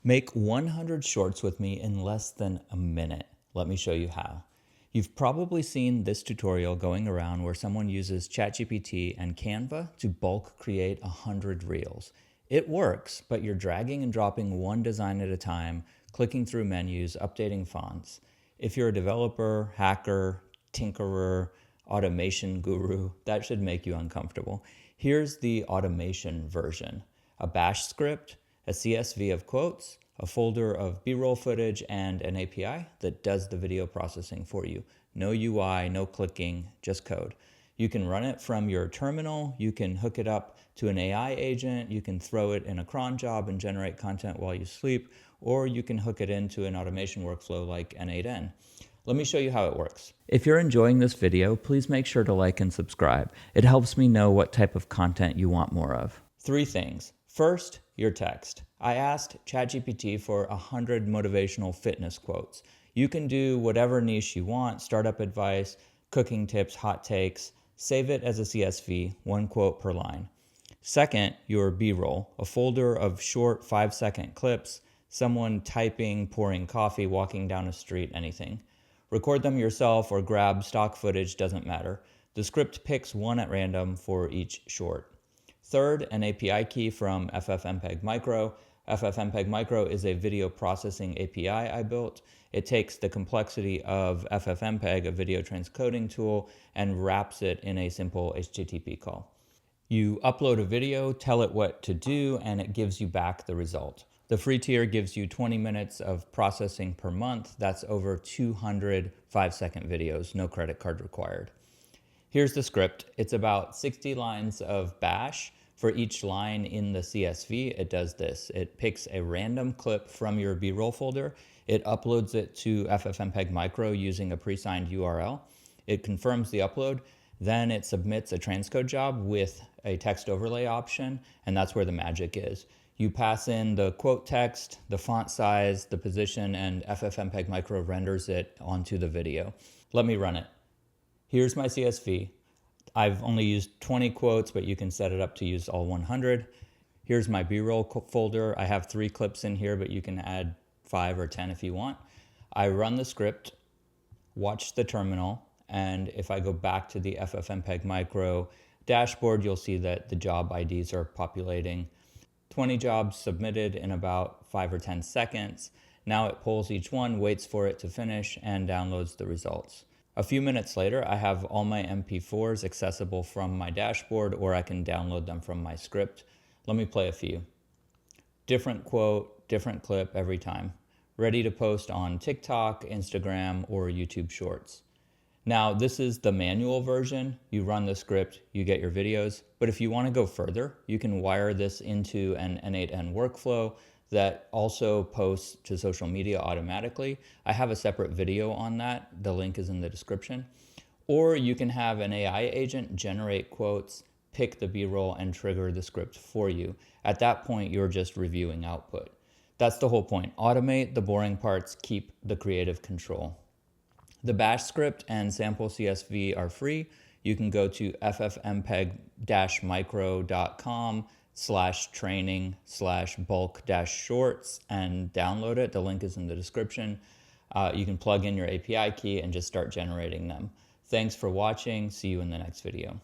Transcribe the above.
Make 100 shorts with me in less than a minute. Let me show you how. You've probably seen this tutorial going around where someone uses ChatGPT and Canva to bulk create 100 reels. It works, but you're dragging and dropping one design at a time, clicking through menus, updating fonts. If you're a developer, hacker, tinkerer, automation guru, that should make you uncomfortable. Here's the automation version: a bash script, a CSV of quotes, a folder of B-roll footage, and an API that does the video processing for you. No UI, no clicking, just code. You can run it from your terminal, you can hook it up to an AI agent, you can throw it in a cron job and generate content while you sleep, or you can hook it into an automation workflow like N8N. Let me show you how it works. If you're enjoying this video, please make sure to like and subscribe. It helps me know what type of content you want more of. 3 things. First, your text. I asked ChatGPT for 100 motivational fitness quotes. You can do whatever niche you want: startup advice, cooking tips, hot takes. Save it as a CSV, 1 quote per line. Second, your B-roll, a folder of short 5-second clips, someone typing, pouring coffee, walking down a street, anything. Record them yourself or grab stock footage, doesn't matter. The script picks one at random for each short. Third, an API key from FFmpeg Micro. FFmpeg Micro is a video processing API I built. It takes the complexity of FFmpeg, a video transcoding tool, and wraps it in a simple HTTP call. You upload a video, tell it what to do, and it gives you back the result. The free tier gives you 20 minutes of processing per month. That's over 200 5-second videos, no credit card required. Here's the script. It's about 60 lines of bash. For each line in the CSV, it does this. It picks a random clip from your B-roll folder. It uploads it to FFmpeg Micro using a pre-signed URL. It confirms the upload. Then it submits a transcode job with a text overlay option, and that's where the magic is. You pass in the quote text, the font size, the position, and FFmpeg Micro renders it onto the video. Let me run it. Here's my CSV. I've only used 20 quotes, but you can set it up to use all 100. Here's my B-roll folder. I have 3 clips in here, but you can add 5 or 10 if you want. I run the script, watch the terminal, and if I go back to the FFmpeg Micro dashboard, you'll see that the job IDs are populating. 20 jobs submitted in about 5 or 10 seconds. Now it pulls each one, waits for it to finish, and downloads the results. A few minutes later, I have all my MP4s accessible from my dashboard, or I can download them from my script. Let me play a few. Different quote, different clip every time. Ready to post on TikTok, Instagram, or YouTube Shorts. Now, this is the manual version. You run the script, you get your videos. But if you want to go further, you can wire this into an N8N workflow that also posts to social media automatically. I have a separate video on that. The link is in the description. Or you can have an AI agent generate quotes, pick the B-roll, and trigger the script for you. At that point, you're just reviewing output. That's the whole point. Automate the boring parts, keep the creative control. The bash script and sample CSV are free. You can go to ffmpeg-micro.com/training/bulk-shorts and download it. The link is in the description. You can plug in your API key and just start generating them. Thanks for watching. See you in the next video.